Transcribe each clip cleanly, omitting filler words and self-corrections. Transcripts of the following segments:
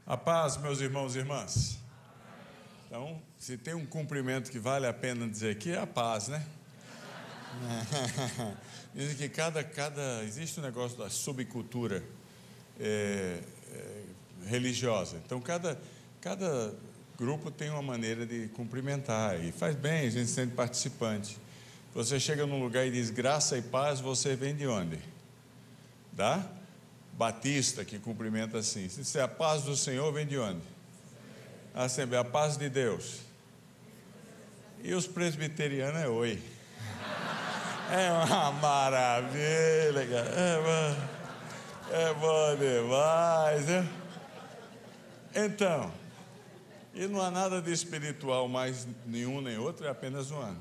A paz, meus irmãos e irmãs. Então, se tem um cumprimento que vale a pena dizer aqui, é a paz, né? Dizem que existe um negócio da subcultura religiosa. Então, cada grupo tem uma maneira de cumprimentar, e faz bem, a gente se sente participante. Você chega num lugar e diz graça e paz, você vem de onde? Da Batista, que cumprimenta assim. Se disser a paz do Senhor, vem de onde? A Assembleia, a paz de Deus. E os presbiterianos é oi. É uma maravilha, cara. É bom demais, né? Então, e não há nada de espiritual mais nenhum nem outro, é apenas um ano.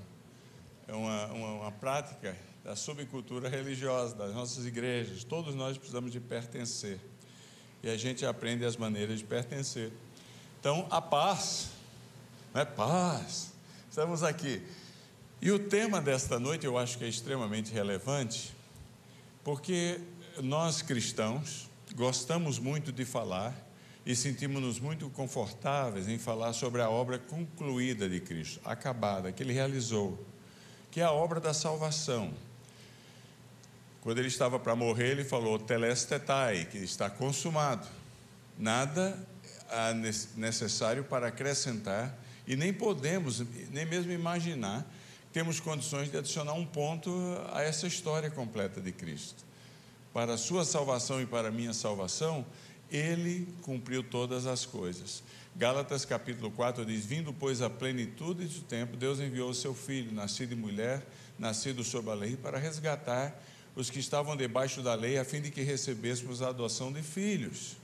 É uma prática da subcultura religiosa, das nossas igrejas. Todos nós precisamos de pertencer. E a gente aprende as maneiras de pertencer. Então, a paz, não é paz. Estamos aqui. E o tema desta noite eu acho que é extremamente relevante, porque nós cristãos gostamos muito de falar e sentimos-nos muito confortáveis em falar sobre a obra concluída de Cristo, acabada, que Ele realizou, que é a obra da salvação. Quando Ele estava para morrer, Ele falou, telestetai, que está consumado. Nada há necessário para acrescentar, e nem podemos, nem mesmo imaginar, que temos condições de adicionar um ponto a essa história completa de Cristo. Para a sua salvação e para a minha salvação, Ele cumpriu todas as coisas. Gálatas capítulo 4 diz, vindo pois a plenitude do tempo, Deus enviou o seu Filho, nascido de mulher, nascido sob a lei, para resgatar os que estavam debaixo da lei, a fim de que recebêssemos a adoção de filhos.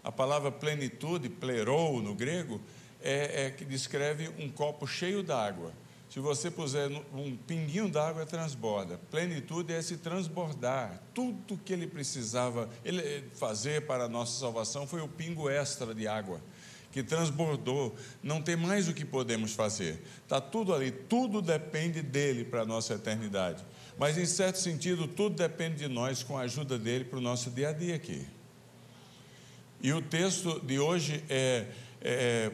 A palavra plenitude, plerou no grego, que descreve um copo cheio d'água. Se você puser um pinguinho d'água, transborda. Plenitude é esse transbordar. Tudo que Ele precisava fazer para a nossa salvação foi o pingo extra de água, que transbordou. Não tem mais o que podemos fazer. Está tudo ali, tudo depende dEle para a nossa eternidade. Mas, em certo sentido, tudo depende de nós, com a ajuda dEle para o nosso dia a dia aqui. E o texto de hoje é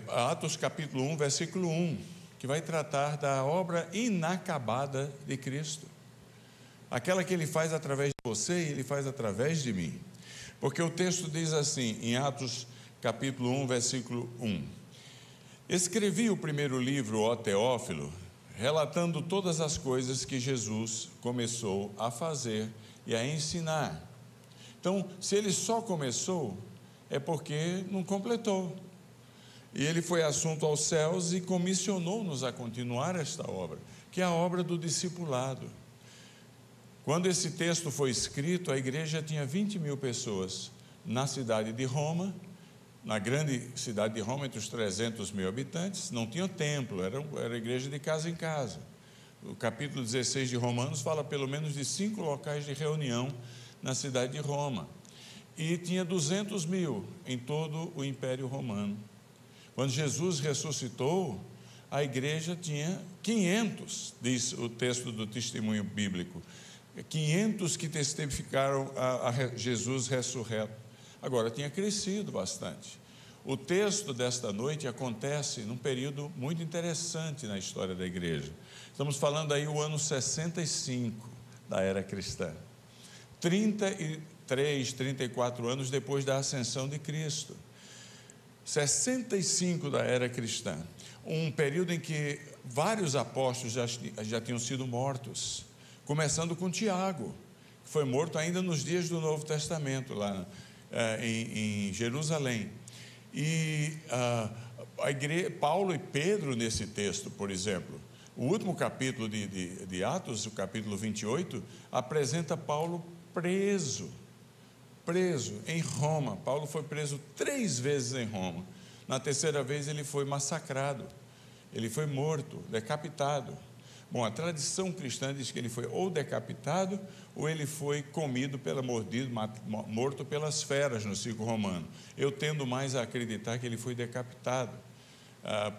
Atos capítulo 1, versículo 1, que vai tratar da obra inacabada de Cristo. Aquela que Ele faz através de você e Ele faz através de mim. Porque o texto diz assim, em Atos capítulo 1, versículo 1. Escrevi o primeiro livro, ó Teófilo, relatando todas as coisas que Jesus começou a fazer e a ensinar. Então, se Ele só começou, é porque não completou. E Ele foi assunto aos céus e comissionou-nos a continuar esta obra, que é a obra do discipulado. Quando esse texto foi escrito, a igreja tinha 20.000 pessoas na cidade de Roma, na grande cidade de Roma, entre os 300.000 habitantes, não tinha templo, era igreja de casa em casa. O capítulo 16 de Romanos fala pelo menos de 5 locais de reunião na cidade de Roma. E tinha 200.000 em todo o Império Romano. Quando Jesus ressuscitou, a igreja tinha 500, diz o texto do testemunho bíblico, 500 que testificaram a Jesus ressurreto. Agora, tinha crescido bastante. O texto desta noite acontece num período muito interessante na história da igreja. Estamos falando aí o ano 65 da era cristã. 33, 34 anos depois da ascensão de Cristo. 65 da era cristã. Um período em que vários apóstolos já tinham sido mortos. Começando com Tiago, que foi morto ainda nos dias do Novo Testamento, lá em Jerusalém. E Paulo e Pedro nesse texto, por exemplo, o último capítulo de Atos, o capítulo 28, apresenta Paulo preso em Roma. Paulo foi preso 3 vezes em Roma. Na terceira vez ele foi massacrado, ele foi morto, decapitado. Bom, a tradição cristã diz que ele foi ou decapitado ou ele foi comido morto pelas feras no circo romano. Eu tendo mais a acreditar que ele foi decapitado,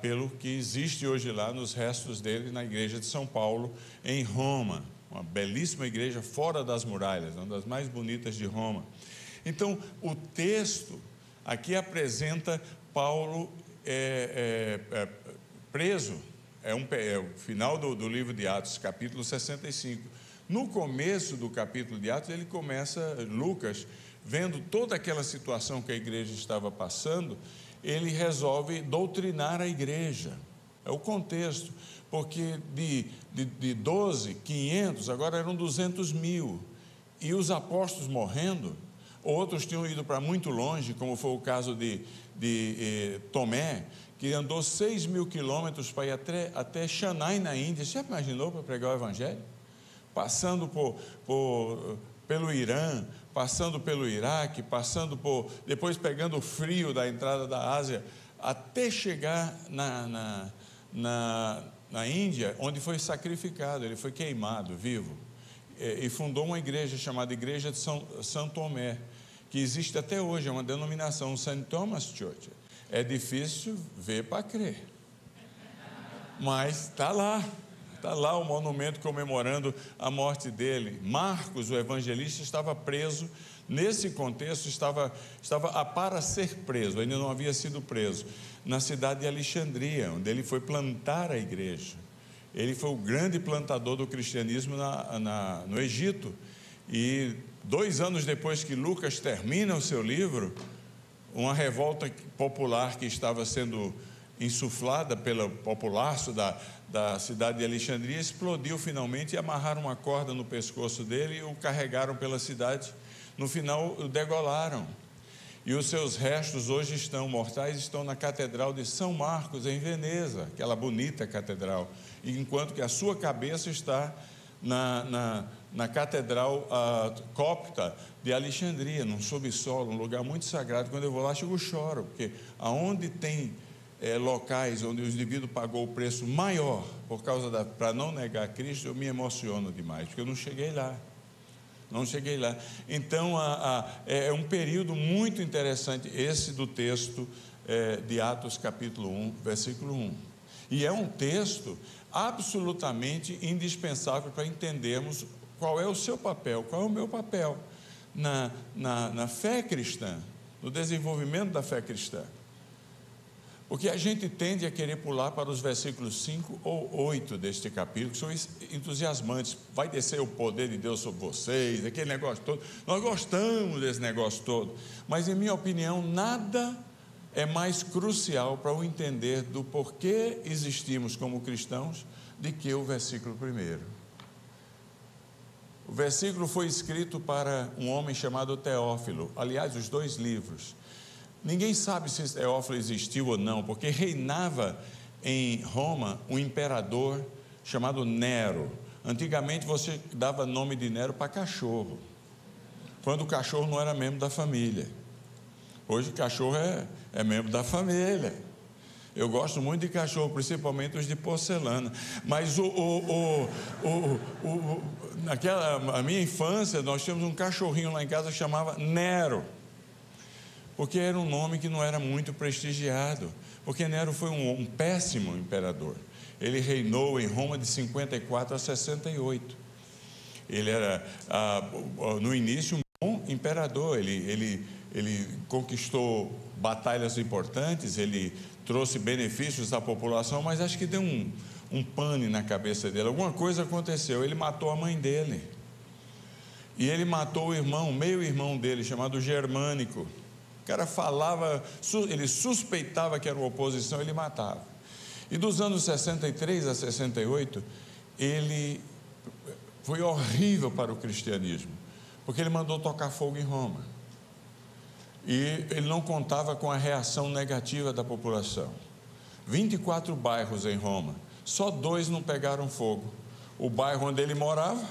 pelo que existe hoje lá nos restos dele na igreja de São Paulo, em Roma. Uma belíssima igreja fora das muralhas, uma das mais bonitas de Roma. Então, o texto Aqui apresenta Paulo preso. É o final do livro de Atos, capítulo 65. No começo do capítulo de Atos, ele começa, Lucas, vendo toda aquela situação que a igreja estava passando, ele resolve doutrinar a igreja. É o contexto, porque de 12, 500, agora eram 200 mil. E os apóstolos morrendo, outros tinham ido para muito longe, como foi o caso de Tomé, que andou 6.000 quilômetros para ir até Chennai, na Índia. Você já imaginou para pregar o Evangelho? Passando pelo Irã, passando pelo Iraque, depois pegando o frio da entrada da Ásia, até chegar na Índia, onde foi sacrificado, ele foi queimado vivo, e fundou uma igreja chamada Igreja de São Tomé, que existe até hoje, é uma denominação, St. Thomas Church. É difícil ver para crer, mas está lá o monumento comemorando a morte dele. Marcos, o evangelista, estava preso. Nesse contexto, estava para ser preso, ainda não havia sido preso, na cidade de Alexandria, onde ele foi plantar a igreja. Ele foi o grande plantador do cristianismo no Egito. E 2 anos depois que Lucas termina o seu livro, uma revolta popular que estava sendo insuflada pelo populaço da cidade de Alexandria explodiu finalmente, e amarraram uma corda no pescoço dele e o carregaram pela cidade. No final o degolaram, e os seus restos hoje mortais estão na Catedral de São Marcos, em Veneza, aquela bonita catedral, enquanto que a sua cabeça está na Catedral Cópita de Alexandria, num subsolo, um lugar muito sagrado. Quando eu vou lá, eu choro, porque aonde tem locais onde o indivíduo pagou o preço maior para não negar Cristo, eu me emociono demais, porque eu não cheguei lá. Então é um período muito interessante esse do texto de Atos capítulo 1, versículo 1, e é um texto absolutamente indispensável para entendermos qual é o seu papel, qual é o meu papel na fé cristã, no desenvolvimento da fé cristã. Porque a gente tende a querer pular para os versículos 5 ou 8 deste capítulo, que são entusiasmantes. Vai descer o poder de Deus sobre vocês, aquele negócio todo. Nós gostamos desse negócio todo, mas, em minha opinião, nada é mais crucial para o entender do porquê existimos como cristãos do que o versículo 1. O versículo foi escrito para um homem chamado Teófilo. Aliás, os 2 livros. Ninguém sabe se Teófilo existiu ou não, porque reinava em Roma um imperador chamado Nero. Antigamente você dava nome de Nero para cachorro, quando o cachorro não era membro da família. Hoje cachorro é membro da família. Eu gosto muito de cachorro, principalmente os de porcelana. Mas na minha infância, nós tínhamos um cachorrinho lá em casa que chamava Nero, porque era um nome que não era muito prestigiado, porque Nero foi um péssimo imperador. Ele reinou em Roma de 54 a 68. Ele era, no início, um bom imperador. Ele conquistou batalhas importantes, ele trouxe benefícios à população, mas acho que deu um pane na cabeça dele. Alguma coisa aconteceu, ele matou a mãe dele. E ele matou o meio-irmão dele, chamado Germânico. O cara falava, ele suspeitava que era uma oposição, ele matava. E dos anos 63 a 68, ele foi horrível para o cristianismo, porque ele mandou tocar fogo em Roma. E ele não contava com a reação negativa da população. 24 bairros em Roma, só 2 não pegaram fogo. O bairro onde ele morava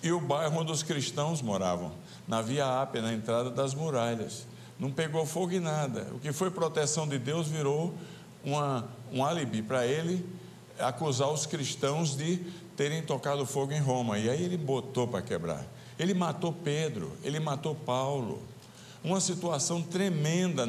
e o bairro onde os cristãos moravam, na Via Ápia, na entrada das muralhas. Não pegou fogo em nada. O que foi proteção de Deus virou um álibi para ele acusar os cristãos de terem tocado fogo em Roma. E aí ele botou para quebrar. Ele matou Pedro, ele matou Paulo. Uma situação tremenda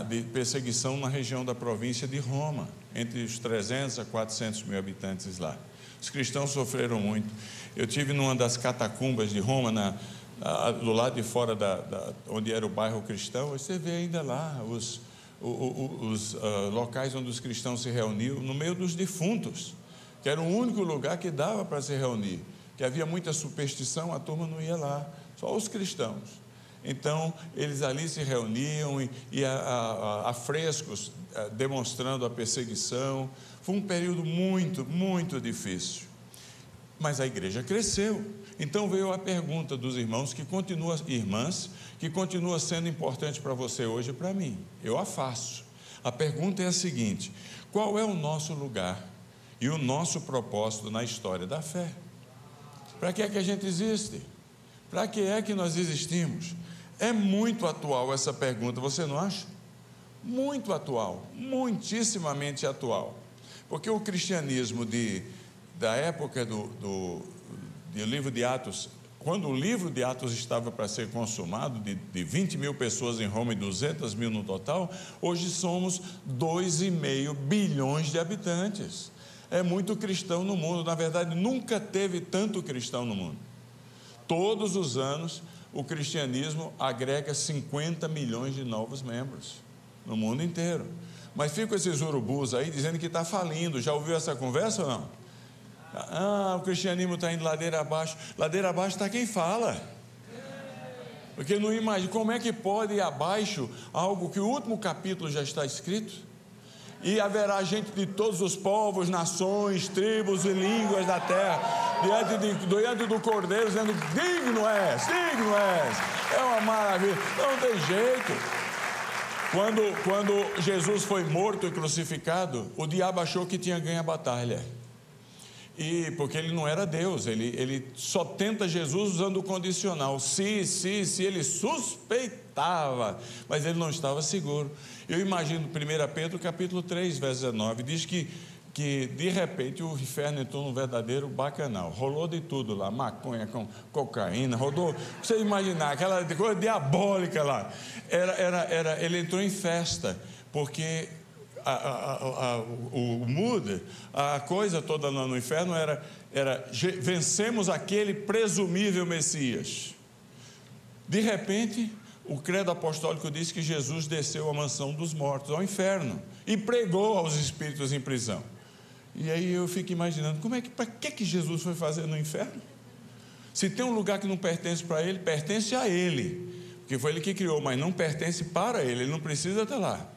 de perseguição na região da província de Roma, entre os 300 a 400 mil habitantes lá. Os cristãos sofreram muito. Eu tive numa das catacumbas de Roma, do lado de fora onde era o bairro cristão, você vê ainda lá os locais onde os cristãos se reuniam, no meio dos defuntos, que era o único lugar que dava para se reunir, que havia muita superstição, a turma não ia lá, só os cristãos. Então, eles ali se reuniam e a frescos, demonstrando a perseguição. Foi um período muito, muito difícil. Mas a igreja cresceu. Então veio a pergunta dos irmãos, irmãs, que continua sendo importante para você hoje e para mim. Eu a faço. A pergunta é a seguinte: qual é o nosso lugar e o nosso propósito na história da fé? Para que é que a gente existe? Para que é que nós existimos? É muito atual essa pergunta, você não acha? Muito atual, muitíssimamente atual. Porque o cristianismo da época do livro de Atos, quando o livro de Atos estava para ser consumado, de 20 mil pessoas em Roma e 200 mil no total, hoje somos 2,5 bilhões de habitantes. É muito cristão no mundo, na verdade nunca teve tanto cristão no mundo. Todos os anos o cristianismo agrega 50 milhões de novos membros no mundo inteiro. Mas ficam esses urubus aí dizendo que está falindo. Já ouviu essa conversa ou não? O cristianismo está indo ladeira abaixo. Ladeira abaixo está quem fala. Porque não imagina, como é que pode ir abaixo algo que o último capítulo já está escrito? E haverá gente de todos os povos, nações, tribos e línguas da terra, diante do Cordeiro, dizendo: digno és, digno és. É uma maravilha, não tem jeito. Quando Jesus foi morto e crucificado, o diabo achou que tinha ganho a batalha. Porque ele não era Deus, ele só tenta Jesus usando o condicional. Se ele suspeitava, mas ele não estava seguro. Eu imagino 1 Pedro capítulo 3, verso 19, diz que de repente o inferno entrou num verdadeiro bacanal, rolou de tudo lá, maconha com cocaína, rodou, você imaginar, aquela coisa diabólica lá, ele entrou em festa, porque a coisa toda lá no inferno era vencemos aquele presumível Messias. De repente, o credo apostólico diz que Jesus desceu à mansão dos mortos, ao inferno, e pregou aos espíritos em prisão. E aí eu fico imaginando, para que Jesus foi fazer no inferno? Se tem um lugar que não pertence para ele, pertence a ele, porque foi ele que criou, mas não pertence para ele não precisa estar lá.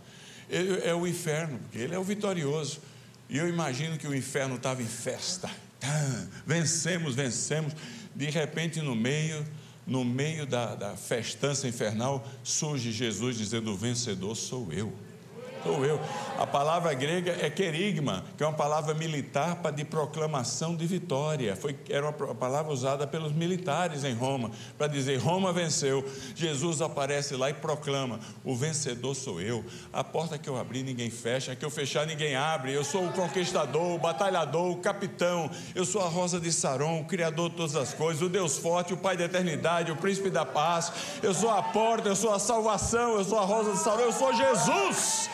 É o inferno, porque ele é o vitorioso. E eu imagino que o inferno estava em festa. Vencemos. De repente, no meio da festança infernal, surge Jesus dizendo: o vencedor sou eu. A palavra grega é querigma, que é uma palavra militar de proclamação de vitória. Era uma palavra usada pelos militares em Roma, para dizer: Roma venceu. Jesus aparece lá e proclama: o vencedor sou eu. A porta que eu abri ninguém fecha, a que eu fechar ninguém abre. Eu sou o conquistador, o batalhador, o capitão. Eu sou a rosa de Saron, o criador de todas as coisas, o Deus forte, o Pai da eternidade, o príncipe da paz. Eu sou a porta, eu sou a salvação, eu sou a rosa de Saron, eu sou Jesus,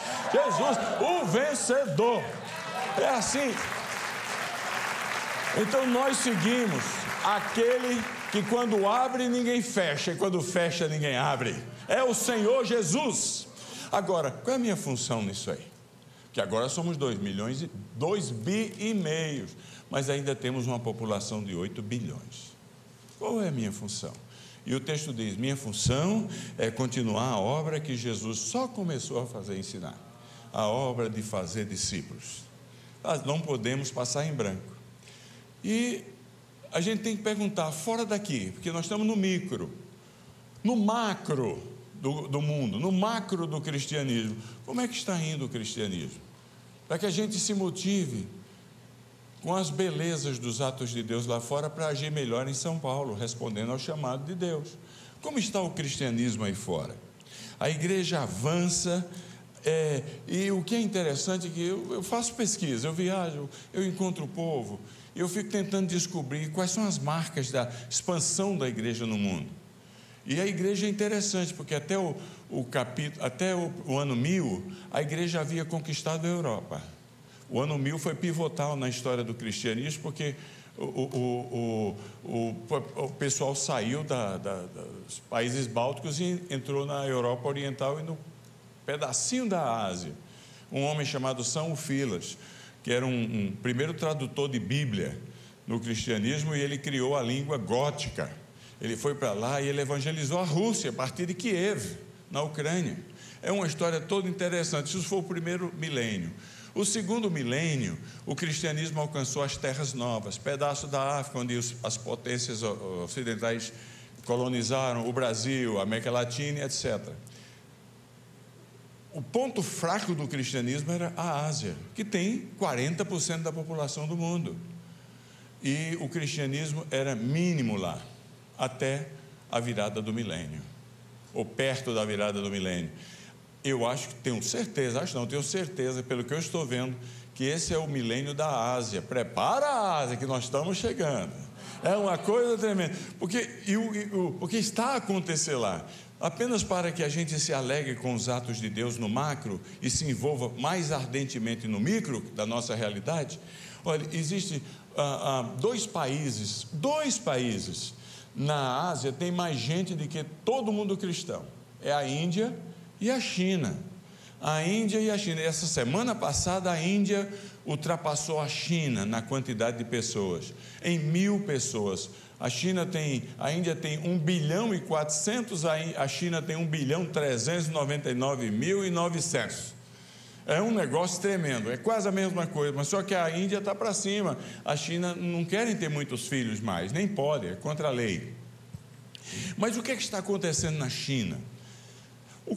o vencedor. É assim. Então nós seguimos aquele que quando abre ninguém fecha, e quando fecha ninguém abre. É o Senhor Jesus. Agora, qual é a minha função nisso aí? Que agora somos 2 bi e meio, mas ainda temos uma população de 8 bilhões. Qual é a minha função? E o texto diz: minha função é continuar a obra que Jesus só começou a fazer, ensinar. A obra de fazer discípulos. Nós não podemos passar em branco. E a gente tem que perguntar, fora daqui, porque nós estamos no micro, no macro do mundo, no macro do cristianismo. Como é que está indo o cristianismo? Para que a gente se motive com as belezas dos atos de Deus lá fora, para agir melhor em São Paulo, respondendo ao chamado de Deus. Como está o cristianismo aí fora? A igreja avança. E o que é interessante é que eu faço pesquisa, eu viajo, eu encontro o povo, eu fico tentando descobrir quais são as marcas da expansão da igreja no mundo. E a igreja é interessante, porque até o ano 1000, a igreja havia conquistado a Europa. O ano 1000 foi pivotal na história do cristianismo, porque O pessoal saiu dos países bálticos e entrou na Europa Oriental e no pedacinho da Ásia. Um homem chamado São Filas, que era um primeiro tradutor de Bíblia no cristianismo, e ele criou a língua gótica. Ele foi para lá e ele evangelizou a Rússia a partir de Kiev, na Ucrânia. É uma história toda interessante. Isso foi o primeiro milênio. O segundo milênio, o cristianismo alcançou as terras novas, pedaço da África, onde as potências ocidentais colonizaram, o Brasil, a América Latina, etc. O ponto fraco do cristianismo era a Ásia, que tem 40% da população do mundo. E o cristianismo era mínimo lá, até a virada do milênio, ou perto da virada do milênio. Eu tenho certeza, pelo que eu estou vendo, que esse é o milênio da Ásia. Prepara a Ásia, que nós estamos chegando. É uma coisa tremenda. Porque está a acontecer lá. Apenas para que a gente se alegre com os atos de Deus no macro e se envolva mais ardentemente no micro da nossa realidade. Olha, existem dois países na Ásia, tem mais gente do que todo mundo cristão. É a Índia e a China. A Índia e a China. Essa semana passada a Índia ultrapassou a China na quantidade de pessoas, em 1.000 pessoas. A Índia tem 1 bilhão e 400, a China tem 1 bilhão 399.900. É um negócio tremendo, é quase a mesma coisa, mas só que a Índia está para cima. A China não querem ter muitos filhos mais, nem pode, é contra a lei. Mas o que está acontecendo na China?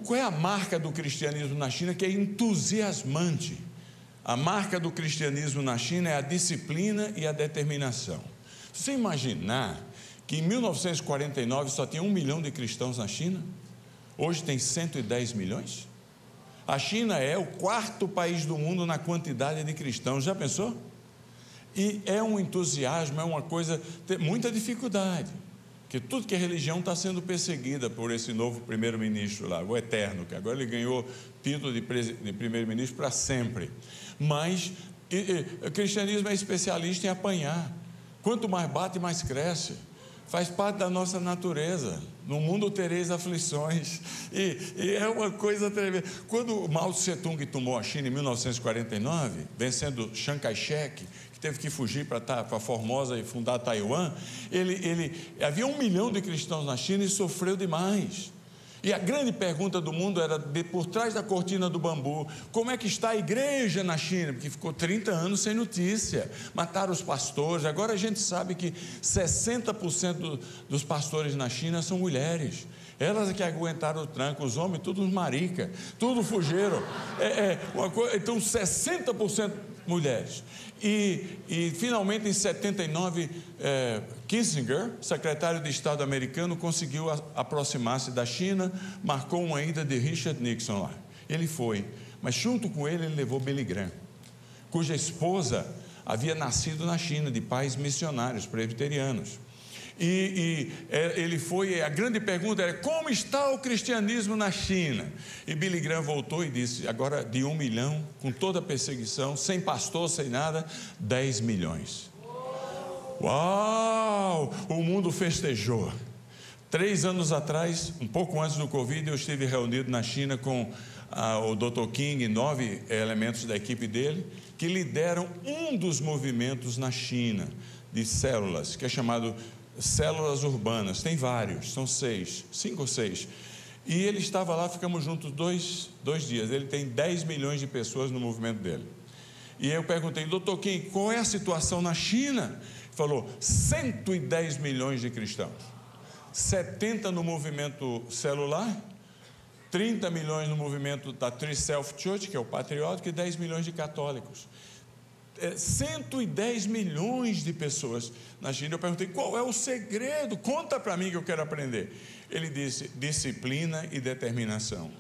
Qual é a marca do cristianismo na China, que é entusiasmante? A marca do cristianismo na China é a disciplina e a determinação. Se você imaginar que em 1949 só tinha 1 milhão de cristãos na China, hoje tem 110 milhões? A China é o 4º país do mundo na quantidade de cristãos, já pensou? E é um entusiasmo, é uma coisa, tem muita dificuldade, porque tudo que é religião está sendo perseguida por esse novo primeiro-ministro lá, o Eterno, que agora ele ganhou título de primeiro-ministro para sempre. Mas o cristianismo é especialista em apanhar. Quanto mais bate, mais cresce. Faz parte da nossa natureza. No mundo tereis aflições. E é uma coisa tremenda. Quando Mao Tse-tung tomou a China em 1949, vencendo Chiang Kai-shek, que teve que fugir para Formosa e fundar Taiwan, havia 1 milhão de cristãos na China e sofreu demais. E a grande pergunta do mundo era, por trás da cortina do bambu, como é que está a igreja na China? Porque ficou 30 anos sem notícia, mataram os pastores. Agora a gente sabe que 60% dos pastores na China são mulheres. Elas é que aguentaram o tranco, os homens, todos marica, tudo fugiram. Então 60% mulheres. E finalmente em 79, Kissinger, secretário de Estado americano, conseguiu aproximar-se da China, marcou uma ida de Richard Nixon lá. Ele foi, mas junto com ele levou Billy Graham, cuja esposa havia nascido na China, de pais missionários presbiterianos. Ele foi, a grande pergunta era, como está o cristianismo na China? E Billy Graham voltou e disse, agora de 1 milhão, com toda a perseguição, sem pastor, sem nada, 10 milhões. Uau! O mundo festejou. 3 anos atrás, um pouco antes do Covid, eu estive reunido na China com o Dr. King e 9 elementos da equipe dele, que lideram um dos movimentos na China, de células, que é chamado células urbanas. Tem vários, são 5 ou 6. E ele estava lá, ficamos juntos dois dias. Ele tem 10 milhões de pessoas no movimento dele. E eu perguntei, Dr. King, qual é a situação na China? Ele falou, 110 milhões de cristãos, 70 no movimento celular, 30 milhões no movimento da Tree Self Church, que é o patriótico, e 10 milhões de católicos. 110 milhões de pessoas na China. Eu perguntei, qual é o segredo? Conta para mim que eu quero aprender. Ele disse, disciplina e determinação.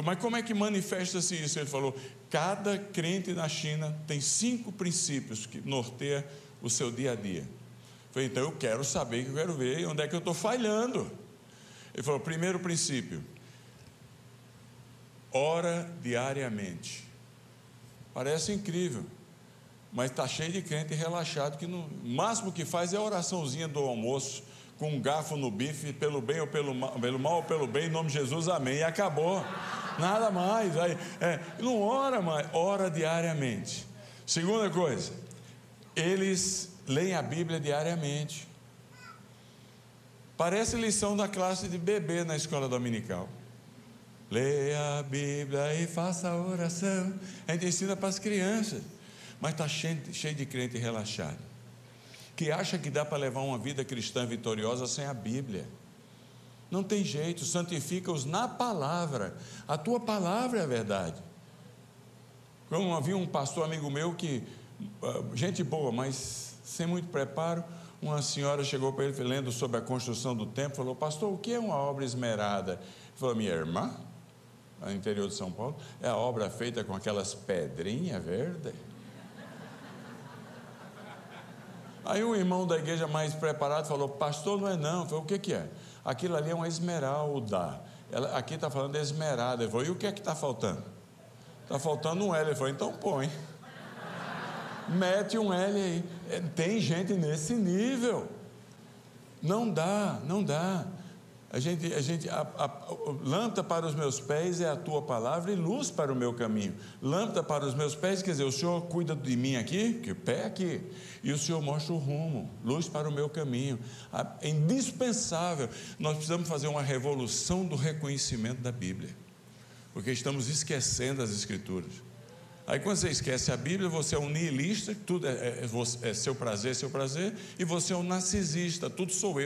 Mas como é que manifesta-se isso? Ele falou, cada crente na China tem 5 princípios que norteiam o seu dia a dia. Eu falei, então eu quero saber, que eu quero ver onde é que eu estou falhando. Ele falou, primeiro princípio, ora diariamente. Parece incrível, Mas está cheio de crente relaxado que o máximo que faz é a oraçãozinha do almoço, com um garfo no bife, pelo bem ou pelo mal ou pelo bem, em nome de Jesus, amém, e acabou, nada mais. Aí, não ora mais, ora diariamente. Segunda coisa, eles leem a Bíblia diariamente. Parece lição da classe de bebê na escola dominical. Leia a Bíblia e faça a oração. A gente ensina para as crianças, mas está cheio de crente relaxado, que acha que dá para levar uma vida cristã vitoriosa sem a Bíblia. Não tem jeito, santifica-os na palavra. A tua palavra é a verdade. Como havia um pastor amigo meu que, gente boa, mas sem muito preparo, uma senhora chegou para ele, lendo sobre a construção do templo, falou: pastor, o que é uma obra esmerada? Ele falou: minha irmã, no interior de São Paulo, é a obra feita com aquelas pedrinhas verdes. Aí o irmão da igreja mais preparado falou: pastor, não é não. Eu falei: o que é? Aquilo ali é uma esmeralda. Aqui está falando de esmerada. Ele falou: e o que é que está faltando? Está faltando um L. Ele falou: então põe. Mete um L aí. Tem gente nesse nível. Não dá. Lâmpada para os meus pés é a tua palavra e luz para o meu caminho. Lâmpada para os meus pés, quer dizer, o Senhor cuida de mim aqui, que o pé é aqui, e o Senhor mostra o rumo, luz para o meu caminho. É indispensável. Nós precisamos fazer uma revolução do reconhecimento da Bíblia, porque estamos esquecendo as Escrituras. Aí quando você esquece a Bíblia, você é um nihilista, tudo é seu prazer, e você é um narcisista, tudo sou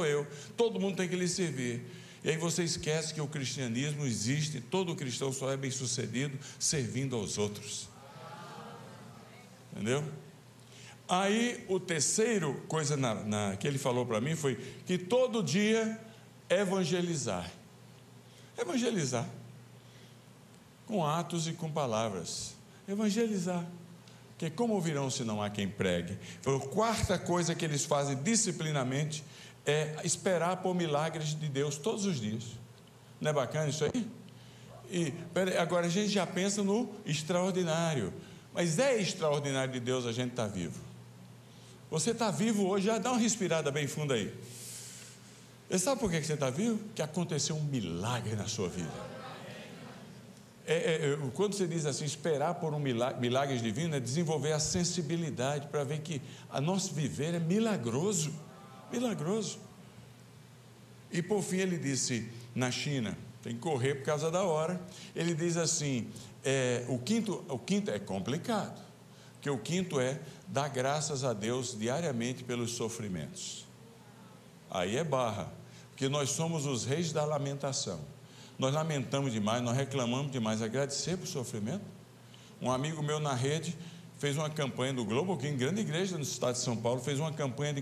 eu, todo mundo tem que lhe servir. E aí você esquece que o cristianismo existe, todo cristão só é bem sucedido servindo aos outros. Entendeu? Aí o terceiro coisa que ele falou para mim foi que todo dia evangelizar, com atos e com palavras. Evangelizar, porque como ouvirão se não há quem pregue? A quarta coisa que eles fazem disciplinamente é esperar por milagres de Deus todos os dias. Não é bacana isso aí? Agora a gente já pensa no extraordinário, mas é extraordinário de Deus a gente estar vivo. Você está vivo hoje, já dá uma respirada bem funda aí. E sabe por que você está vivo? Que aconteceu um milagre na sua vida. Quando você diz assim, esperar por um milagre divino, é desenvolver a sensibilidade para ver que a nosso viver é milagroso. E por fim ele disse, na China, tem que correr por causa da hora, ele diz assim, o quinto é complicado, porque o quinto é dar graças a Deus diariamente pelos sofrimentos. Aí é barra, porque nós somos os reis da lamentação. Nós lamentamos demais, nós reclamamos demais. Agradecer por sofrimento. Um amigo meu na rede fez uma campanha do Globo, aqui em grande igreja no estado de São Paulo, fez uma campanha de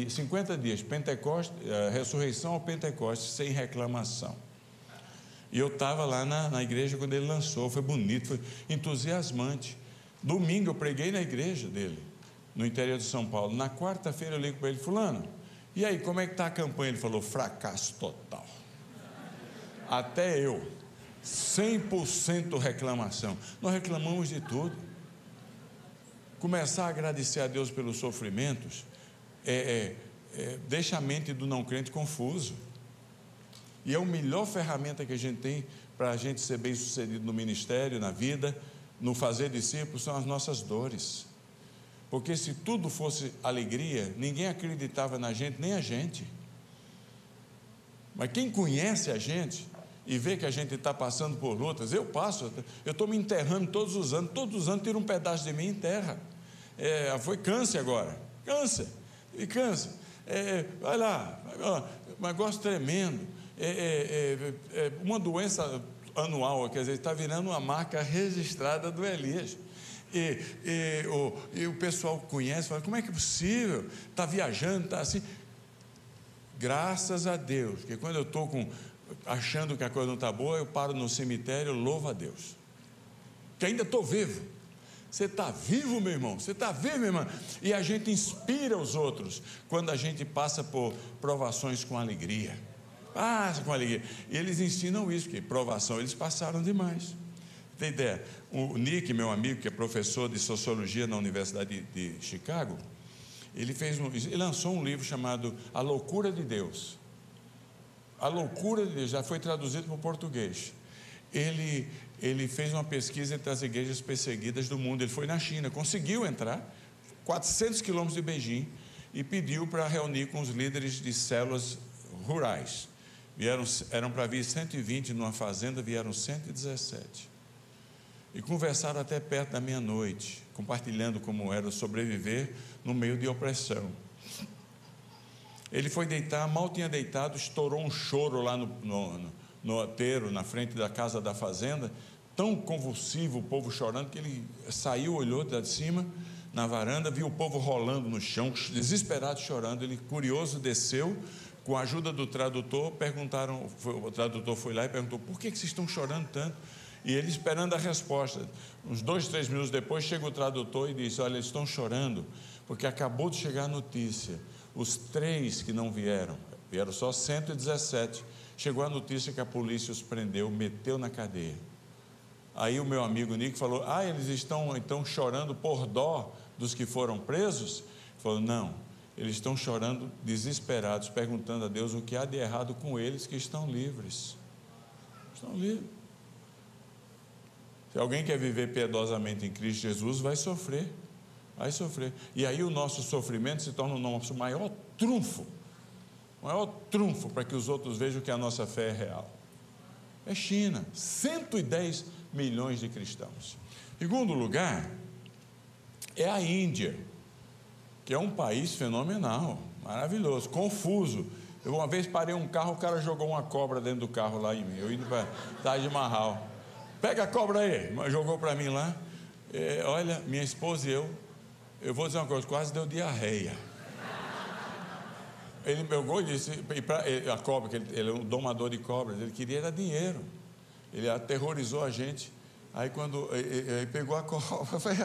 50 dias, Pentecoste, ressurreição ao Pentecoste, sem reclamação. E eu estava lá na igreja quando ele lançou, foi bonito, foi entusiasmante. Domingo eu preguei na igreja dele, no interior de São Paulo. Na quarta-feira eu ligo para ele: fulano, e aí, como é que está a campanha? Ele falou: fracasso total. Até eu, 100% reclamação. Nós reclamamos de tudo. Começar a agradecer a Deus pelos sofrimentos deixa a mente do não crente confuso. E é a melhor ferramenta que a gente tem para a gente ser bem sucedido no ministério, na vida, no fazer discípulos, são as nossas dores. Porque se tudo fosse alegria, ninguém acreditava na gente, nem a gente. Mas quem conhece a gente e vê que a gente está passando por lutas, eu estou me enterrando todos os anos tira um pedaço de mim e enterra. Foi câncer agora, câncer, vai lá, um negócio tremendo, uma doença anual, quer dizer, está virando uma marca registrada do Elias. E o pessoal conhece, fala: como é que é possível? Está viajando, está assim. Graças a Deus, porque quando eu estou achando que a coisa não está boa, eu paro no cemitério, louvo a Deus, que ainda estou vivo. Você está vivo, meu irmão? Você está vivo, minha irmã? E a gente inspira os outros quando a gente passa por provações com alegria. Passa com alegria. E eles ensinam isso, porque provação eles passaram demais. Tem ideia? O Nick, meu amigo, que é professor de sociologia na Universidade de Chicago, ele lançou um livro chamado A Loucura de Deus. A Loucura de Deus, já foi traduzido para o português. Ele fez uma pesquisa entre as igrejas perseguidas do mundo. Ele foi na China, conseguiu entrar, 400 quilômetros de Beijing, e pediu para reunir com os líderes de células rurais. Eram para vir 120 numa fazenda, vieram 117. E conversaram até perto da meia-noite, compartilhando como era sobreviver no meio de opressão. Ele foi deitar, mal tinha deitado, estourou um choro lá no ateiro, na frente da casa da fazenda, tão convulsivo, o povo chorando, que ele saiu, olhou de cima, na varanda, viu o povo rolando no chão, desesperado, chorando. Ele, curioso, desceu, com a ajuda do tradutor, o tradutor foi lá e perguntou: por que vocês estão chorando tanto? E ele esperando a resposta. Uns 2, 3 minutos depois, chega o tradutor e diz: olha, eles estão chorando, porque acabou de chegar a notícia, os 3 que não vieram só 117, chegou a notícia que a polícia os prendeu, meteu na cadeia. Aí o meu amigo Nick falou: eles estão então chorando por dó dos que foram presos? Ele falou: não, eles estão chorando desesperados, perguntando a Deus o que há de errado com eles que estão livres. Estão livres. Se alguém quer viver piedosamente em Cristo Jesus, vai sofrer. E aí o nosso sofrimento se torna o nosso maior trunfo para que os outros vejam que a nossa fé é real. É China, 110 milhões de cristãos. Segundo lugar, é a Índia, que é um país fenomenal, maravilhoso, confuso. Eu uma vez parei um carro, o cara jogou uma cobra dentro do carro lá em mim, eu indo para Taj Mahal. Pega a cobra aí, jogou para mim lá. Olha, minha esposa e eu vou dizer uma coisa, quase deu diarreia. Ele pegou e disse, a cobra, que ele é um domador de cobras, ele queria era dinheiro. Ele aterrorizou a gente. Aí quando ele pegou a cobra, falei: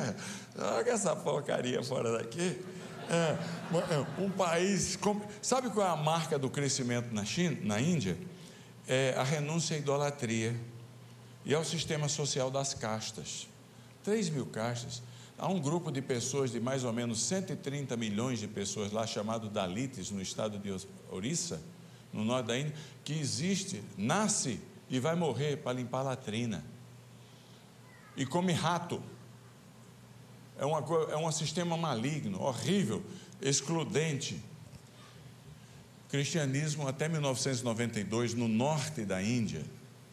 joga essa porcaria fora daqui. Um país, sabe qual é a marca do crescimento na Índia? É a renúncia à idolatria e ao sistema social das castas. 3.000 castas. Há um grupo de pessoas, de mais ou menos 130 milhões de pessoas lá, chamado Dalites, no estado de Orissa, no norte da Índia, que existe, nasce e vai morrer para limpar a latrina. E come rato. É um sistema maligno, horrível, excludente. O cristianismo, até 1992, no norte da Índia,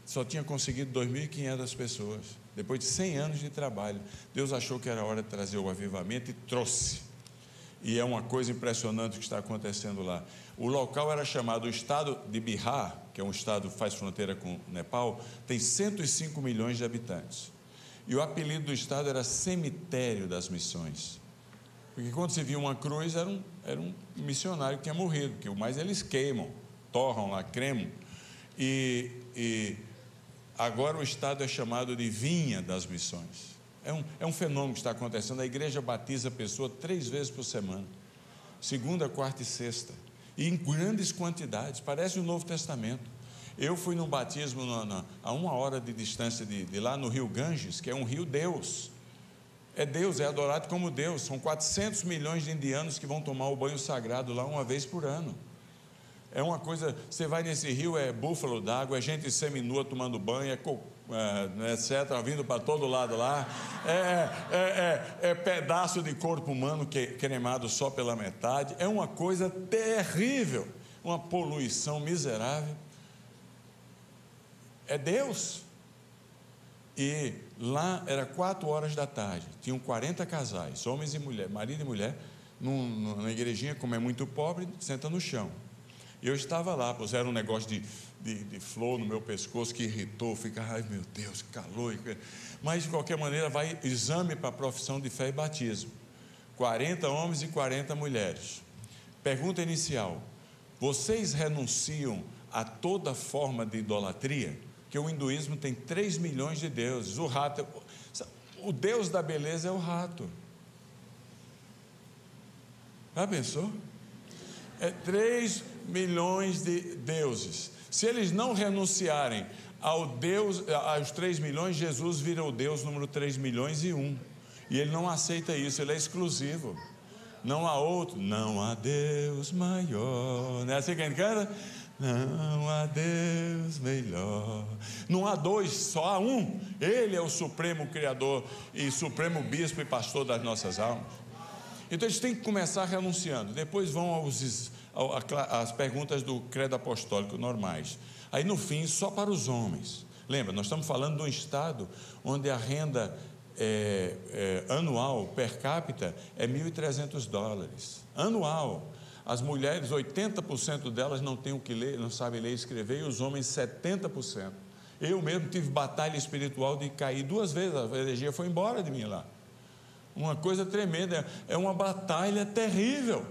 só tinha conseguido 2.500 pessoas. Depois de 100 anos de trabalho, Deus achou que era hora de trazer o avivamento e trouxe. E é uma coisa impressionante o que está acontecendo lá. O local era chamado o estado de Bihar, que é um estado que faz fronteira com Nepal, tem 105 milhões de habitantes. E o apelido do estado era Cemitério das Missões. Porque quando se via uma cruz, era um missionário que tinha morrido, porque o mais eles queimam, torram lá, cremam. E agora o estado é chamado de Vinha das Missões. É um fenômeno que está acontecendo. A igreja batiza a pessoa 3 vezes por semana, segunda, quarta e sexta, e em grandes quantidades, parece o Novo Testamento. Eu fui num batismo a 1 hora de distância de lá no rio Ganges, que é um rio Deus, é adorado como Deus. São 400 milhões de indianos que vão tomar o banho sagrado lá uma vez por ano. É uma coisa, você vai nesse rio, é búfalo d'água, é gente seminua tomando banho, etc., vindo para todo lado lá, é pedaço de corpo humano cremado só pela metade, é uma coisa terrível, uma poluição miserável. É Deus. E lá era 4 horas da tarde, tinham 40 casais, homens e mulher, marido e mulher, na igrejinha, como é muito pobre, senta no chão. Eu estava lá, puseram um negócio de flor no meu pescoço que irritou, fica, ai meu Deus, que calor. Mas de qualquer maneira, vai exame para a profissão de fé e batismo. 40 homens e 40 mulheres. Pergunta inicial: vocês renunciam a toda forma de idolatria? Porque o hinduísmo tem 3 milhões de deuses. O deus da beleza é o rato. Já pensou? 3 milhões de deuses. Se eles não renunciarem aos 3 milhões, Jesus vira o Deus número 3 milhões e 1. E ele não aceita isso, ele é exclusivo. Não há outro, não há Deus maior. Não é assim que a gente canta? Não há Deus melhor. Não há dois, só há um. Ele é o supremo criador e supremo bispo e pastor das nossas almas. Então eles têm que começar renunciando. Depois vão as perguntas do credo apostólico normais. Aí no fim, só para os homens. Lembra, nós estamos falando de um estado onde a renda anual per capita é $1.300 anual. As mulheres, 80% delas não têm o que ler, não sabem ler e escrever, e os homens 70%. Eu mesmo tive batalha espiritual de cair 2 vezes, a energia foi embora de mim lá. Uma coisa tremenda, é uma batalha terrível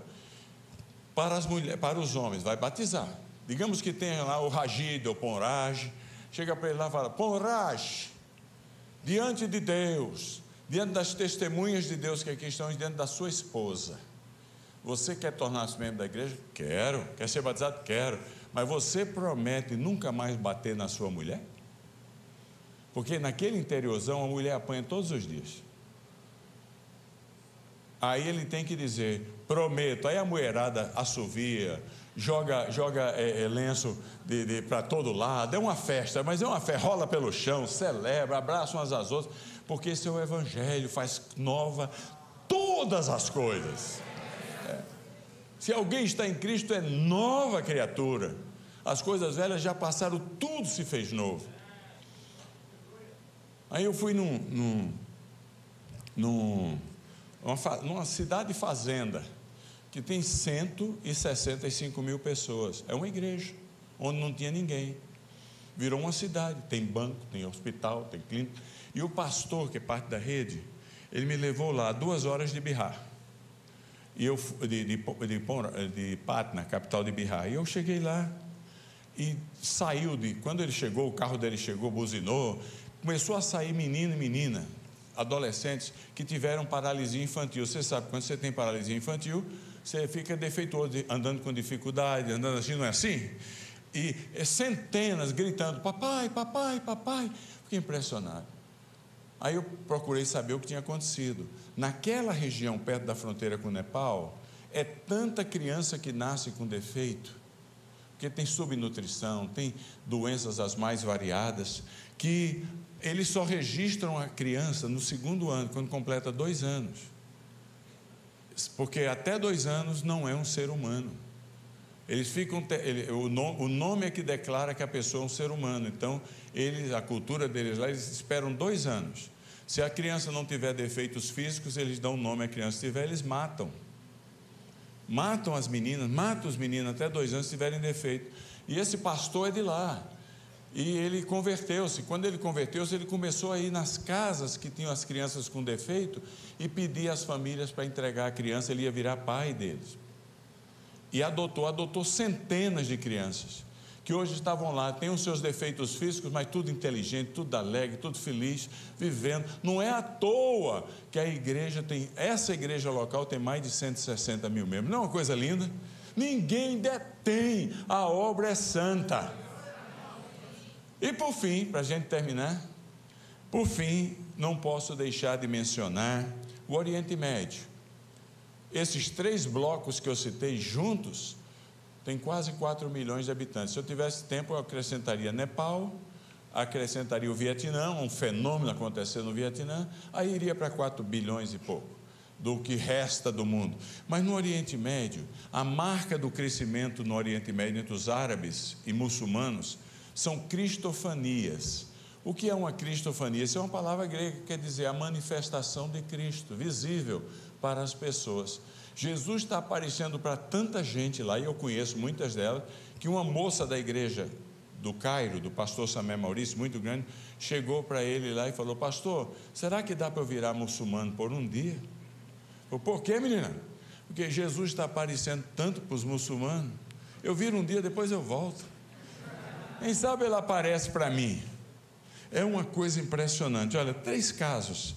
para as mulheres, para os homens. Vai batizar. Digamos que tenha lá o Ragid ou Ponraj, chega para ele lá e fala: Ponraj, diante de Deus, diante das testemunhas de Deus que aqui estão, diante da sua esposa, você quer tornar-se membro da igreja? Quero. Quer ser batizado? Quero. Mas você promete nunca mais bater na sua mulher? Porque naquele interiorzão a mulher apanha todos os dias. Aí ele tem que dizer: prometo. Aí a mulherada assovia, joga lenço para todo lado, é uma festa, mas é uma festa, rola pelo chão, celebra, abraça umas às outras, porque esse é o evangelho, faz nova todas as coisas. Se alguém está em Cristo, é nova criatura. As coisas velhas já passaram, tudo se fez novo. Aí eu fui numa cidade fazenda que tem 165 mil pessoas. É uma igreja onde não tinha ninguém. Virou uma cidade, tem banco, tem hospital, tem clínica. E o pastor, que é parte da rede, ele me levou lá 2 horas de Bihar. E eu de Patna, capital de Bihar. E eu cheguei lá e quando ele chegou, o carro dele chegou, buzinou, começou a sair menino e menina, adolescentes que tiveram paralisia infantil. Você sabe, quando você tem paralisia infantil, você fica defeituoso, andando com dificuldade, andando assim, não é assim? E centenas gritando: papai, papai, papai. Fiquei impressionado. Aí eu procurei saber o que tinha acontecido. Naquela região, perto da fronteira com o Nepal, é tanta criança que nasce com defeito, porque tem subnutrição, tem doenças as mais variadas, que eles só registram a criança no 2º ano, quando completa 2 anos. Porque até 2 anos não é um ser humano. Eles ficam, o nome é que declara que a pessoa é um ser humano. Então, a cultura deles lá, eles esperam 2 anos. Se a criança não tiver defeitos físicos, eles dão o nome à criança. Se tiver, eles matam as meninas, matam os meninos até 2 anos se tiverem defeito. E esse pastor é de lá. E ele converteu-se. Quando ele converteu-se, ele começou a ir nas casas que tinham as crianças com defeito e pedir às famílias para entregar a criança. Ele ia virar pai deles. E adotou centenas de crianças que hoje estavam lá, têm os seus defeitos físicos, mas tudo inteligente, tudo alegre, tudo feliz, vivendo. Não é à toa que essa igreja local tem mais de 160 mil membros. Não é uma coisa linda? Ninguém detém, a obra é santa. E por fim, para a gente terminar, não posso deixar de mencionar o Oriente Médio. Esses 3 blocos que eu citei juntos tem quase 4 milhões de habitantes. Se eu tivesse tempo, eu acrescentaria Nepal, acrescentaria o Vietnã, um fenômeno acontecendo no Vietnã, aí iria para 4 bilhões e pouco, do que resta do mundo. Mas no Oriente Médio, a marca do crescimento no Oriente Médio entre os árabes e muçulmanos são cristofanias. O que é uma cristofania? Isso é uma palavra grega que quer dizer a manifestação de Cristo, visível para as pessoas. Jesus está aparecendo para tanta gente lá, e eu conheço muitas delas, que uma moça da igreja do Cairo, do pastor Samé Maurício, muito grande, chegou para ele lá e falou: pastor, será que dá para eu virar muçulmano por um dia? Falei: por quê, menina? Porque Jesus está aparecendo tanto para os muçulmanos, eu viro um dia, depois eu volto. Quem sabe ele aparece para mim. É uma coisa impressionante. Olha, 3 casos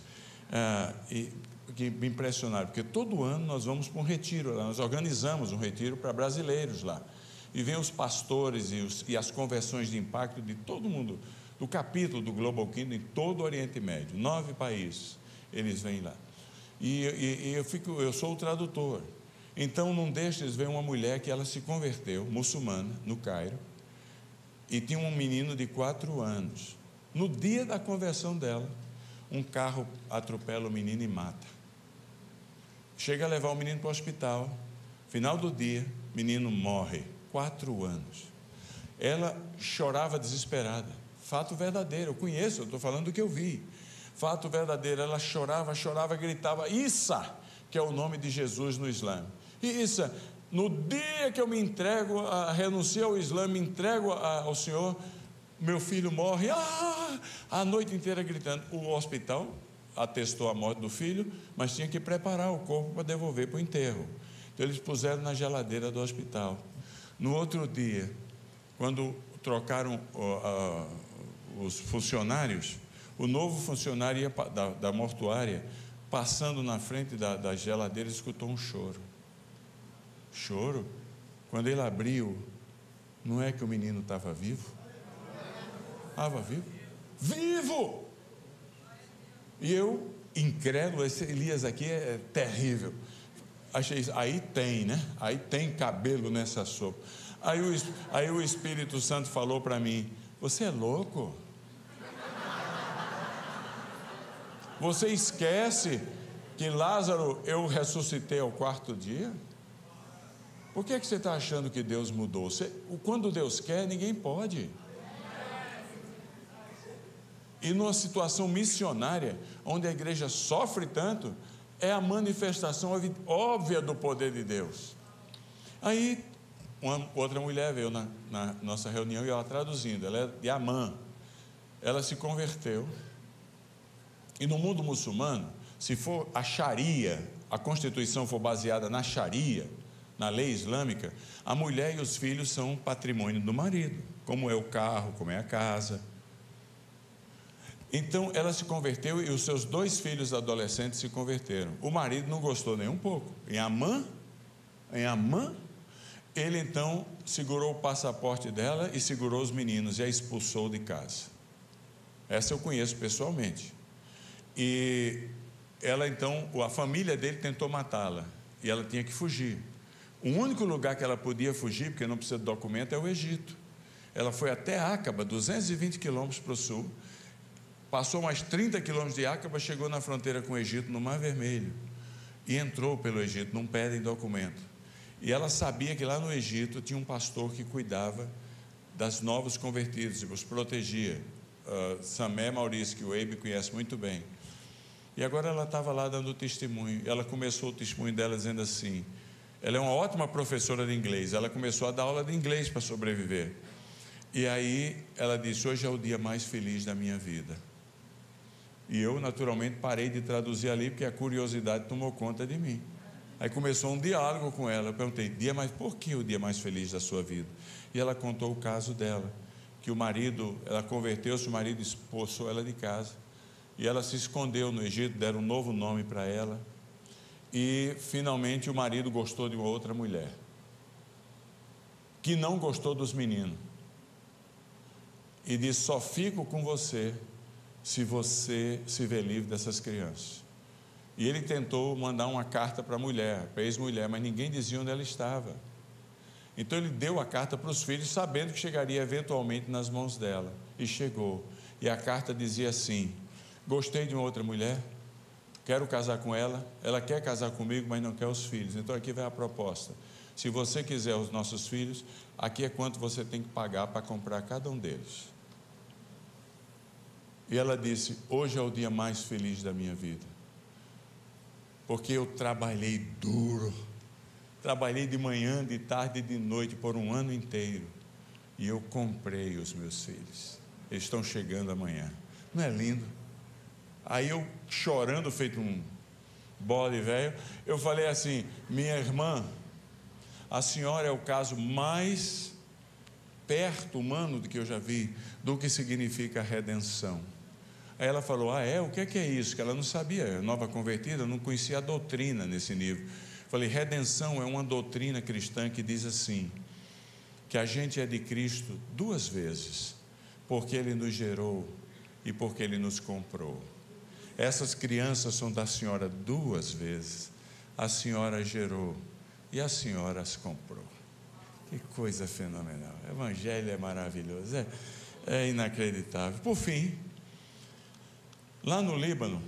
que me impressionaram, porque todo ano nós vamos para um retiro lá, nós organizamos um retiro para brasileiros lá, e vem os pastores e as conversões de impacto de todo mundo do capítulo do Global Kingdom em todo o Oriente Médio, 9 países, eles vêm lá. E eu sou o tradutor. Então, num destes veio uma mulher que ela se converteu, muçulmana, no Cairo, e tinha um menino de 4 anos. No dia da conversão dela, um carro atropela o menino e mata. Chega a levar o menino para o hospital. Final do dia, o menino morre, 4 anos. Ela chorava desesperada. Fato verdadeiro, eu conheço, eu estou falando do que eu vi. Fato verdadeiro, ela chorava, gritava, Issa, que é o nome de Jesus no Islã. Issa, no dia que eu me entrego, renuncio ao Islã, me entrego ao Senhor, meu filho morre, a noite inteira gritando. O hospital atestou a morte do filho, mas tinha que preparar o corpo para devolver para o enterro. Então eles puseram na geladeira do hospital. No outro dia, quando trocaram os funcionários, o novo funcionário da mortuária, passando na frente da geladeira, escutou um choro. Choro? Quando ele abriu, não é que o menino estava vivo? Estava vivo? Vivo! E eu, incrédulo, esse Elias aqui é terrível. Achei isso, aí tem, né? Aí tem cabelo nessa sopa. Aí o Espírito Santo falou para mim, você é louco? Você esquece que Lázaro eu ressuscitei ao 4º dia? Por que você está achando que Deus mudou? Quando Deus quer, ninguém pode. E numa situação missionária, onde a igreja sofre tanto, é a manifestação óbvia do poder de Deus. Aí, outra mulher veio na nossa reunião e ela traduzindo, ela é de Amã. Ela se converteu. E no mundo muçulmano, se for a Sharia, a Constituição for baseada na Sharia, na lei islâmica, a mulher e os filhos são patrimônio do marido, como é o carro, como é a casa. Então ela se converteu e os seus 2 filhos adolescentes se converteram. O marido não gostou nem um pouco. Em Amã, ele então segurou o passaporte dela e segurou os meninos e a expulsou de casa. Essa eu conheço pessoalmente. E ela então, a família dele tentou matá-la e ela tinha que fugir. O único lugar que ela podia fugir, porque não precisa de documento, é o Egito. Ela foi até Áqaba, 220 quilômetros para o sul, passou mais 30 quilômetros de Áqaba, chegou na fronteira com o Egito, no Mar Vermelho, e entrou pelo Egito, não pedem documento. E ela sabia que lá no Egito tinha um pastor que cuidava das novos convertidos, e os protegia. Samé Maurício, que o Eibe conhece muito bem. E agora ela estava lá dando testemunho. Ela começou o testemunho dela dizendo assim, ela é uma ótima professora de inglês, ela começou a dar aula de inglês para sobreviver. E aí ela disse, hoje é o dia mais feliz da minha vida. E eu naturalmente parei de traduzir ali, porque a curiosidade tomou conta de mim. Aí começou um diálogo com ela, eu perguntei, mas por que o dia mais feliz da sua vida? E ela contou o caso dela, que o marido, ela converteu-se, o marido expulsou ela de casa, e ela se escondeu no Egito, deram um novo nome para ela, e finalmente o marido gostou de uma outra mulher, que não gostou dos meninos, e disse, só fico com você se você se vê livre dessas crianças. E ele tentou mandar uma carta para a mulher, para a ex-mulher, mas ninguém dizia onde ela estava. Então ele deu a carta para os filhos, sabendo que chegaria eventualmente nas mãos dela, e chegou, e a carta dizia assim, gostei de uma outra mulher, quero casar com ela, ela quer casar comigo, mas não quer os filhos, então aqui vai a proposta, se você quiser os nossos filhos, aqui é quanto você tem que pagar para comprar cada um deles. E ela disse, hoje é o dia mais feliz da minha vida, porque eu trabalhei duro, trabalhei de manhã, de tarde e de noite por um ano inteiro, e eu comprei os meus filhos, eles estão chegando amanhã. Não é lindo? Aí eu, chorando, feito um bode velho, eu falei assim, minha irmã, a senhora é o caso mais perto humano do que eu já vi, do que significa redenção. Aí ela falou, o que é isso? Que ela não sabia, nova convertida, não conhecia a doutrina nesse nível. Falei, redenção é uma doutrina cristã que diz assim, que a gente é de Cristo 2 vezes, porque Ele nos gerou e porque Ele nos comprou. Essas crianças são da senhora 2 vezes. A senhora gerou e a senhora as comprou. Que coisa fenomenal. O Evangelho é maravilhoso, é inacreditável. Por fim, lá no Líbano,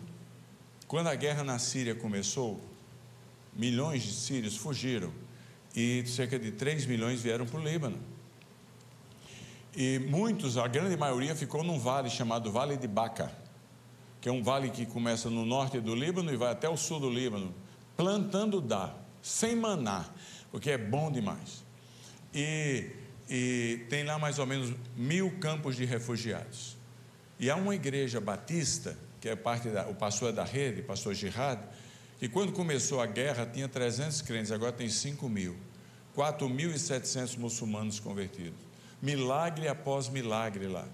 quando a guerra na Síria começou, milhões de sírios fugiram e cerca de 3 milhões vieram para o Líbano. E muitos, a grande maioria, ficou num vale chamado Vale de Baca, que é um vale que começa no norte do Líbano e vai até o sul do Líbano, plantando sem maná, porque é bom demais. E tem lá mais ou menos 1000 campos de refugiados. E há uma igreja batista, que é o pastor da rede, pastor Girard, que quando começou a guerra tinha 300 crentes, agora tem 5.000, 4.700 muçulmanos convertidos. Milagre após milagre lá.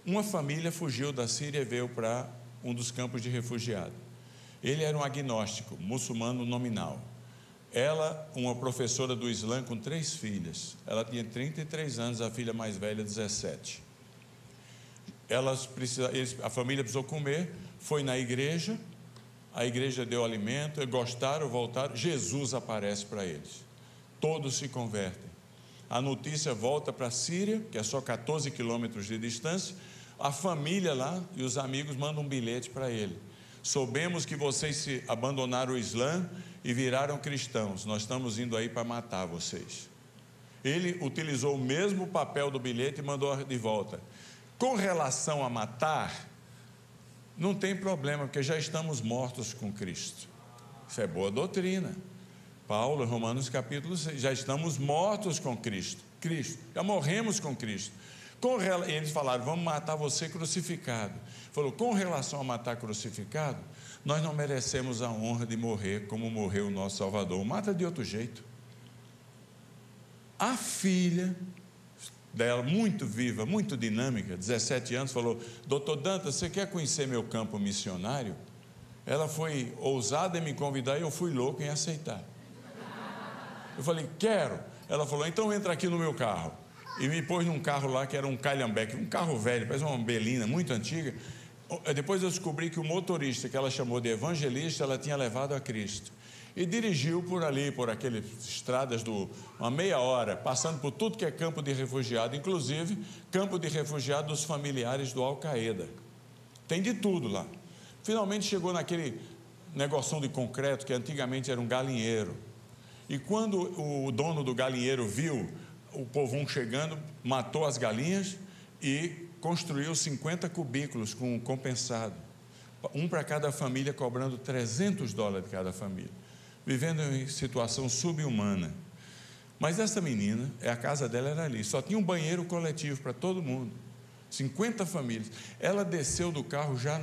Uma família fugiu da Síria e veio para um dos campos de refugiados. Ele era um agnóstico, muçulmano nominal. Ela, uma professora do Islã com 3 filhas. Ela tinha 33 anos, a filha mais velha 17. A família precisou comer, foi na igreja, a igreja deu alimento, eles gostaram, voltaram, Jesus aparece para eles. Todos se convertem. A notícia volta para a Síria, que é só 14 quilômetros de distância. A família lá e os amigos mandam um bilhete para ele. Soubemos que vocês abandonaram o Islã e viraram cristãos. Nós estamos indo aí para matar vocês. Ele utilizou o mesmo papel do bilhete e mandou de volta. Com relação a matar, não tem problema, porque já estamos mortos com Cristo. Isso é boa doutrina. Paulo, Romanos capítulo 6, já estamos mortos com Cristo, já morremos com Cristo. E eles falaram, vamos matar você crucificado. Falou, com relação a matar crucificado, nós não merecemos a honra de morrer como morreu o nosso Salvador. Mata de outro jeito. A filha dela, muito viva, muito dinâmica, 17 anos, falou, doutor Dantas, você quer conhecer meu campo missionário? Ela foi ousada em me convidar e eu fui louco em aceitar. Eu falei, quero. Ela falou, então entra aqui no meu carro. E me pôs num carro lá que era um Calhambeque, um carro velho, parece uma Belina muito antiga. Depois eu descobri que o motorista, que ela chamou de evangelista, ela tinha levado a Cristo. E dirigiu por ali, por aquelas estradas uma meia hora, passando por tudo que é campo de refugiado, inclusive campo de refugiado dos familiares do Al-Qaeda. Tem de tudo lá. Finalmente chegou naquele negoção de concreto que antigamente era um galinheiro. E quando o dono do galinheiro viu o povão chegando, matou as galinhas e construiu 50 cubículos com compensado. Um para cada família, cobrando $300 de cada família. Vivendo em situação subhumana. Mas essa menina, a casa dela era ali, só tinha um banheiro coletivo para todo mundo. 50 famílias. Ela desceu do carro já,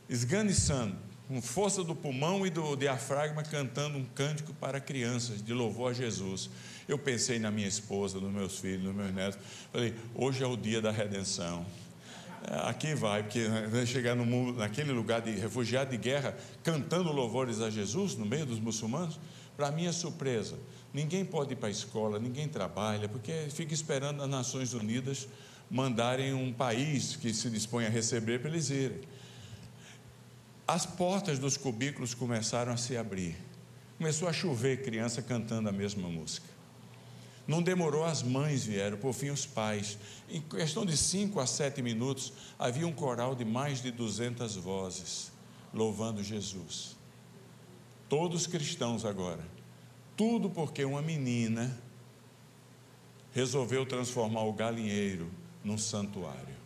esganiçando, com força do pulmão e do diafragma, cantando um cântico para crianças, de louvor a Jesus. Eu pensei na minha esposa, nos meus filhos, nos meus netos. Falei, hoje é o dia da redenção. Aqui vai, porque vai chegar no mundo, naquele lugar de refugiado de guerra, cantando louvores a Jesus, no meio dos muçulmanos. Para minha surpresa, ninguém pode ir para a escola, ninguém trabalha, porque fica esperando as Nações Unidas mandarem um país que se dispõe a receber para eles irem. As portas dos cubículos começaram a se abrir. Começou a chover, criança cantando a mesma música. Não demorou, as mães vieram, por fim os pais. Em questão de 5 a 7 minutos, havia um coral de mais de 200 vozes, louvando Jesus. Todos cristãos agora. Tudo porque uma menina resolveu transformar o galinheiro num santuário.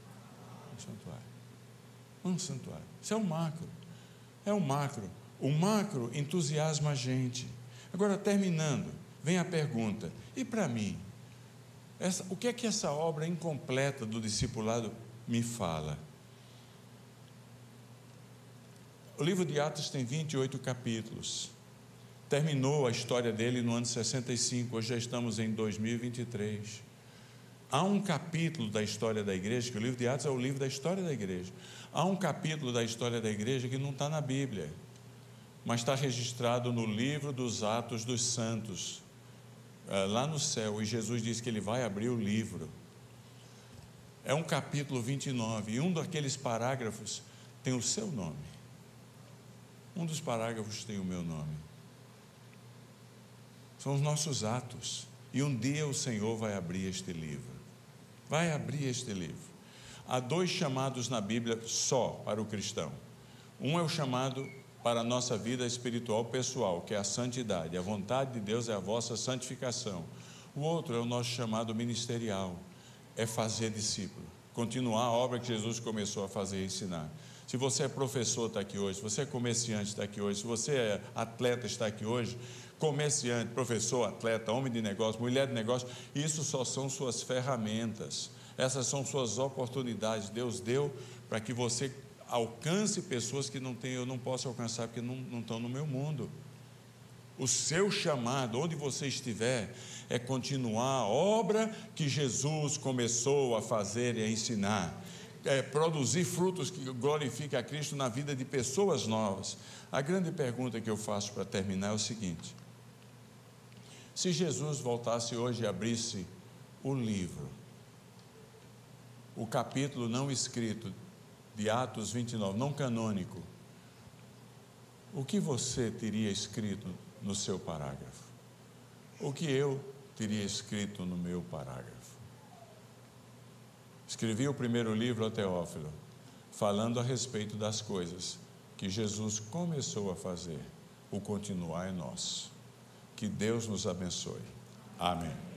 Um santuário. Isso é um macro. É um macro. O macro entusiasma a gente. Agora, terminando, vem a pergunta: e para mim? O que é que essa obra incompleta do discipulado me fala? O livro de Atos tem 28 capítulos. Terminou a história dele no ano 65, hoje já estamos em 2023. Há um capítulo da história da igreja, que o livro de Atos é o livro da história da igreja. Há um capítulo da história da igreja que não está na Bíblia, mas está registrado no livro dos Atos dos Santos, lá no céu, e Jesus disse que ele vai abrir o livro. É um capítulo 29, e um daqueles parágrafos tem o seu nome. Um dos parágrafos tem o meu nome. São os nossos atos. E um dia o Senhor vai abrir este livro. Vai abrir este livro. Há 2 chamados na Bíblia só para o cristão. Um é o chamado para a nossa vida espiritual pessoal, que é a santidade. A vontade de Deus é a vossa santificação. O outro é o nosso chamado ministerial, é fazer discípulo, continuar a obra que Jesus começou a fazer e ensinar. Se você é professor, está aqui hoje. Se você é comerciante, está aqui hoje. Se você é atleta, está aqui hoje. Comerciante, professor, atleta, homem de negócio, mulher de negócio, isso só são suas ferramentas. Essas são suas oportunidades. Deus deu para que você alcance pessoas que eu não posso alcançar, porque não estão no meu mundo. O seu chamado, onde você estiver, é continuar a obra que Jesus começou a fazer e a ensinar. É produzir frutos que glorifiquem a Cristo na vida de pessoas novas. A grande pergunta que eu faço para terminar é o seguinte: se Jesus voltasse hoje e abrisse o livro, o capítulo não escrito de Atos 29, não canônico, o que você teria escrito no seu parágrafo? O que eu teria escrito no meu parágrafo? Escrevi o primeiro livro a Teófilo, falando a respeito das coisas que Jesus começou a fazer. O continuar é nosso. Que Deus nos abençoe. Amém.